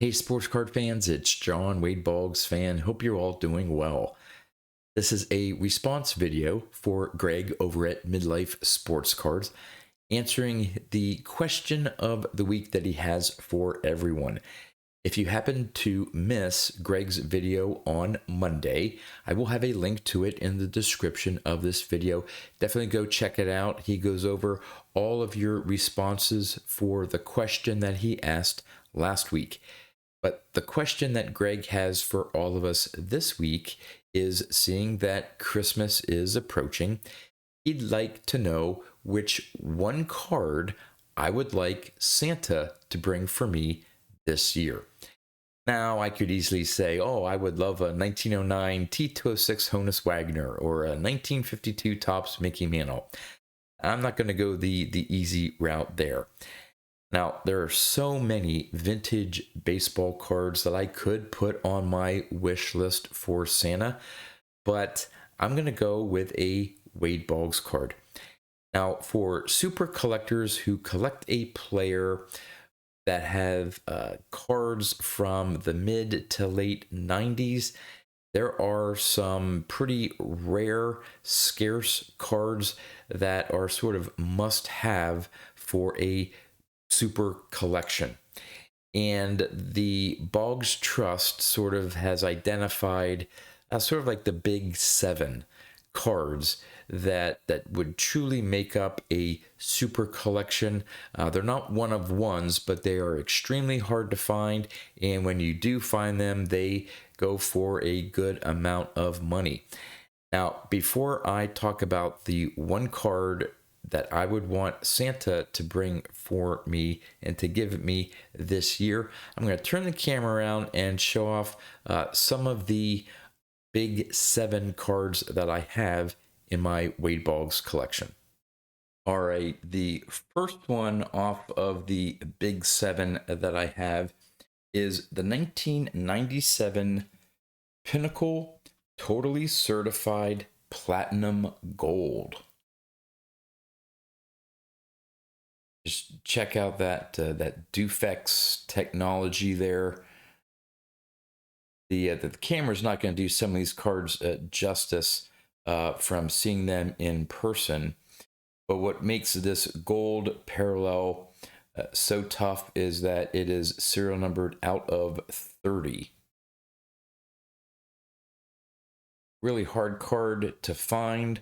Hey, sports card fans, it's John, Wade Boggs fan. Hope you're all doing well. This is a response video for Greg over at MidLife Sports Cards, answering the question of the week that he has for everyone. If you happen to miss Greg's video on Monday, I will have a link to it in the description of this video. Definitely go check it out. He goes over all of your responses for the question that he asked last week. But the question that Greg has for all of us this week is, seeing that Christmas is approaching, he'd like to know which one card I would like Santa to bring for me this year. Now, I could easily say, oh, I would love a 1909 T206 Honus Wagner or a 1952 Topps Mickey Mantle. I'm not going to go the easy route there. Now, there are so many vintage baseball cards that I could put on my wish list for Santa, but I'm going to go with a Wade Boggs card. Now, for super collectors who collect a player that have cards from the mid to late 90s, there are some pretty rare, scarce cards that are sort of must-have for a super collection. And the Boggs Trust sort of has identified sort of like the big 7 cards that would truly make up a super collection. They're not one of ones, but they are extremely hard to find, and when you do find them, they go for a good amount of money. Now, before I talk about the one card that I would want Santa to bring for me and to give me this year, I'm going to turn the camera around and show off some of the big 7 cards that I have in my Wade Boggs collection. All right, the first one off of the big 7 that I have is the 1997 Pinnacle Totally Certified Platinum Gold. Just check out that Dufex technology there. The camera's not going to do some of these cards justice from seeing them in person. But what makes this gold parallel so tough is that it is serial numbered out of 30. Really hard card to find.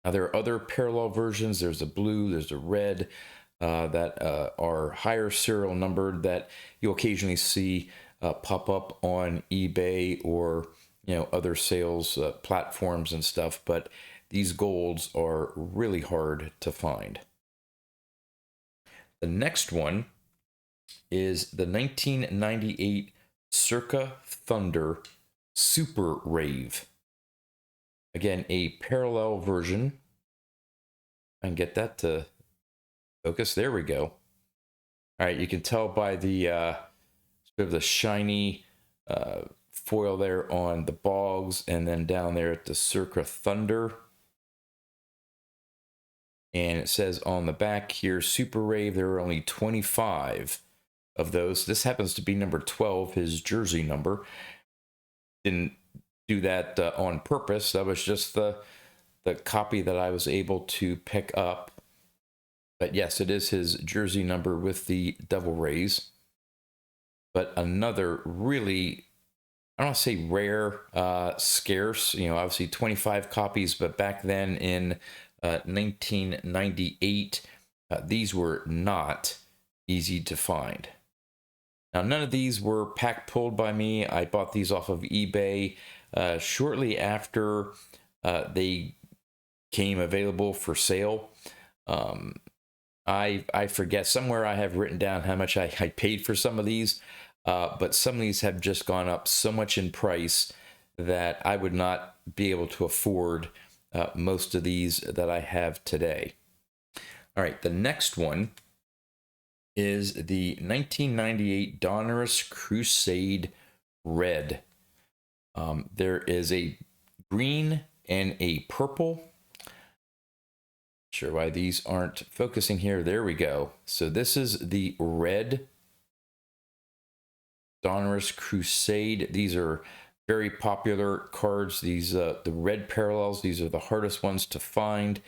Now, there are other parallel versions. There's a blue, there's a red that are higher serial numbered that you'll occasionally see pop up on eBay or other sales platforms and stuff. But these golds are really hard to find. The next one is the 1998 Circa Thunder Super Rave. Again, a parallel version. I can get that to focus. There we go. All right, you can tell by the sort of the shiny foil there on the Boggs, and then down there at the Circa Thunder. And it says on the back here, Super Rave, there are only 25 of those. This happens to be number 12, his jersey number. Didn't do that on purpose. That was just the copy that I was able to pick up. But yes, it is his jersey number with the Devil Rays. But another really, I don't want to say rare, scarce, obviously 25 copies, but back then in 1998, these were not easy to find. Now, none of these were pack pulled by me. I bought these off of eBay shortly after they came available for sale. I forget, somewhere I have written down how much I paid for some of these, but some of these have just gone up so much in price that I would not be able to afford most of these that I have today. All right, the next one is the 1998 Donruss Crusade Red. There is a green and a purple. Sure why these aren't focusing here. There we go. So this is the red Donruss Crusade. These are very popular cards. These the red parallels. These are the hardest ones to find.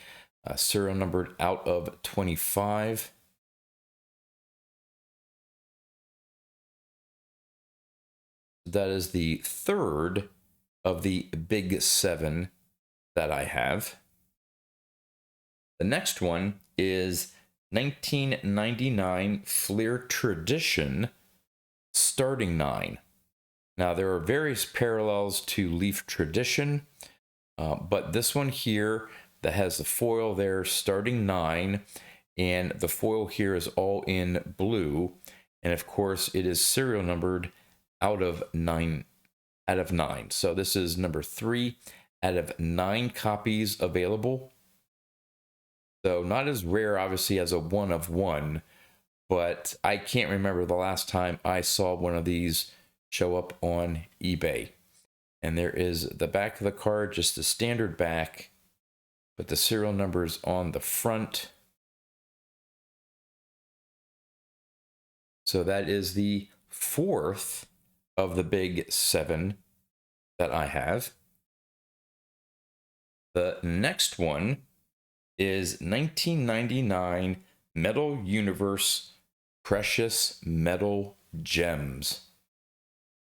Serial numbered out of 25. That is the third of the big 7 that I have. The next one is 1999 Fleer Tradition Starting 9. Now, there are various parallels to Leaf Tradition, but this one here that has the foil there, Starting 9, and the foil here is all in blue, and of course it is serial numbered out of 9. So this is number 3 out of 9 copies available. So not as rare, obviously, as a 1 of 1, but I can't remember the last time I saw one of these show up on eBay. And there is the back of the card, just the standard back, but the serial numbers on the front. So that is the 4th of the big 7 that I have. The next one is 1999 Metal Universe Precious Metal Gems.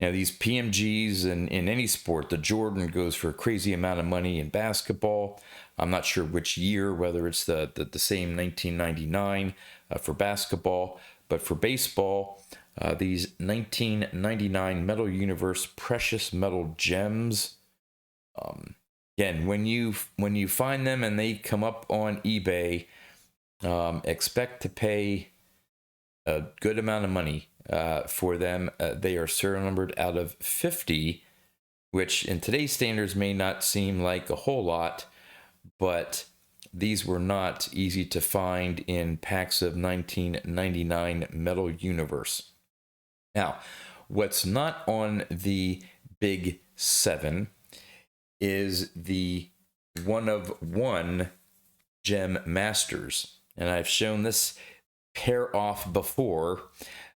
Now, these PMGs in any sport, the Jordan goes for a crazy amount of money in basketball. I'm not sure which year, whether it's the same 1999 for basketball, but for baseball, these 1999 Metal Universe Precious Metal Gems. Again, when you find them and they come up on eBay, expect to pay a good amount of money for them. They are serial numbered out of 50, which in today's standards may not seem like a whole lot, but these were not easy to find in packs of 1999 Metal Universe. Now, what's not on the big 7 is the 1 of 1 Gem Masters. And I've shown this pair off before,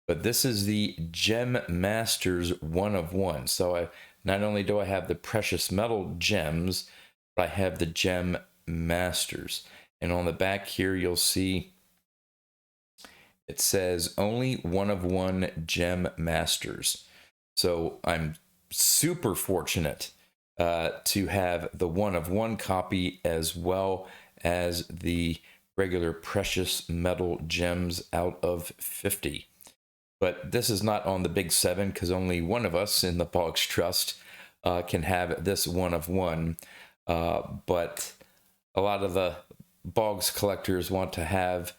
but this is the Gem Masters 1 of 1. So not only do I have the precious metal gems, but I have the Gem Masters. And on the back here, you'll see it says only 1 of 1 Gem Masters. So I'm super fortunate to have the 1 of 1 copy as well as the regular precious metal gems out of 50. But this is not on the big 7 because only one of us in the Boggs Trust can have this 1 of 1. But a lot of the Boggs collectors want to have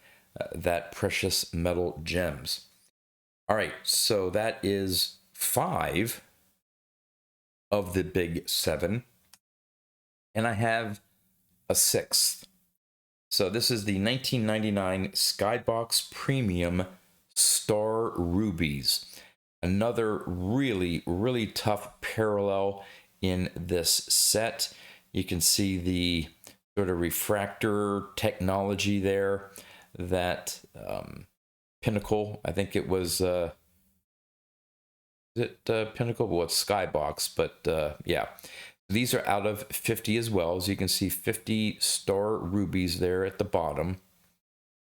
that precious metal gems. All right, so that is 5 of the big 7, and I have a 6th. So this is the 1999 Skybox Premium Star Rubies. Another really, really tough parallel in this set. You can see the sort of refractor technology there that Pinnacle, I think it was Pinnacle? Well, it's Skybox, but yeah. These are out of 50 as well. As you can see, 50 Star Rubies there at the bottom.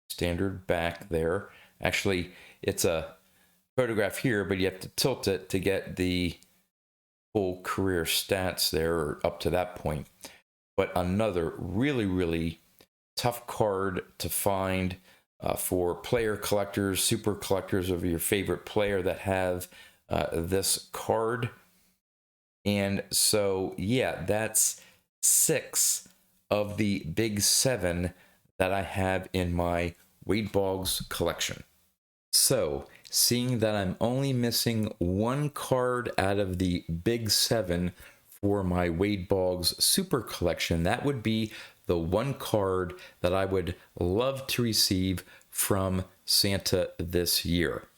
Standard back there. Actually, it's a photograph here, but you have to tilt it to get the full career stats there up to that point. But another really, really tough card to find for player collectors, super collectors of your favorite player that have this card. And so, yeah, that's 6 of the big 7 that I have in my Wade Boggs collection. So, seeing that I'm only missing 1 card out of the big 7 for my Wade Boggs super collection, that would be the 1 card that I would love to receive from Santa this year.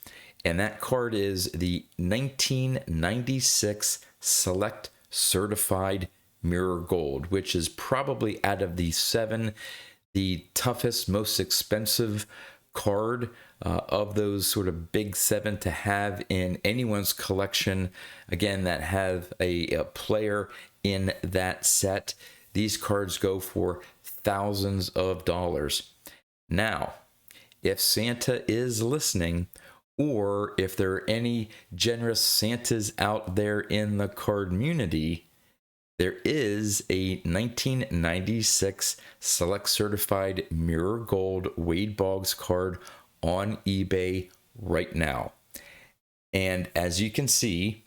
And that card is the 1996 Select Certified Mirror Gold, which is probably out of the 7, the toughest, most expensive card of those sort of big 7 to have in anyone's collection, again, that have a player in that set. These cards go for thousands of dollars. Now, if Santa is listening, or if there are any generous Santas out there in the card community, there is a 1996 Select Certified Mirror Gold Wade Boggs card on eBay right now. And as you can see,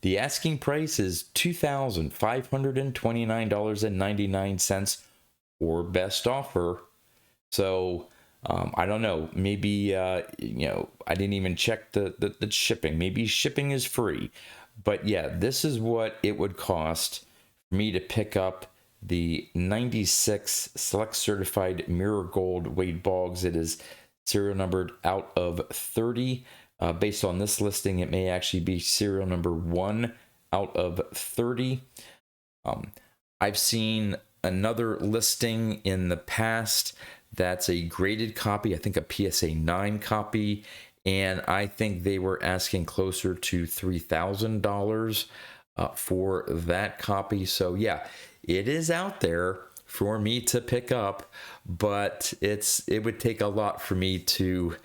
the asking price is $2,529.99 for best offer. So I don't know, maybe, I didn't even check the shipping. Maybe shipping is free. But yeah, this is what it would cost for me to pick up the 96 Select Certified Mirror Gold Wade Boggs. It is serial numbered out of 30. Based on this listing, it may actually be serial number 1 out of 30. I've seen another listing in the past that's a graded copy, I think a PSA 9 copy, and I think they were asking closer to $3,000 for that copy. So yeah, it is out there for me to pick up, but it would take a lot for me to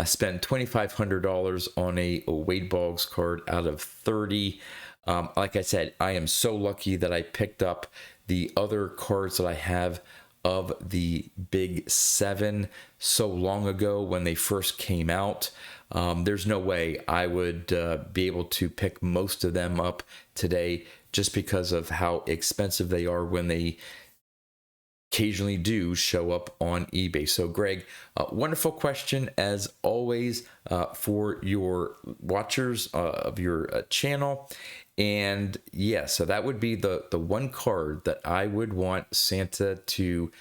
spend $2,500 on a Wade Boggs card out of 30. Like I said, I am so lucky that I picked up the other cards that I have of the big 7 so long ago when they first came out. There's no way I would be able to pick most of them up today, just because of how expensive they are when they occasionally do show up on eBay. So Greg, wonderful question as always for your watchers of your channel. And yeah, so that would be the one card that I would want Santa to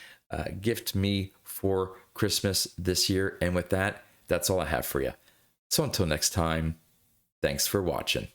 gift me for Christmas this year. And with that, that's all I have for you. So until next time, thanks for watching.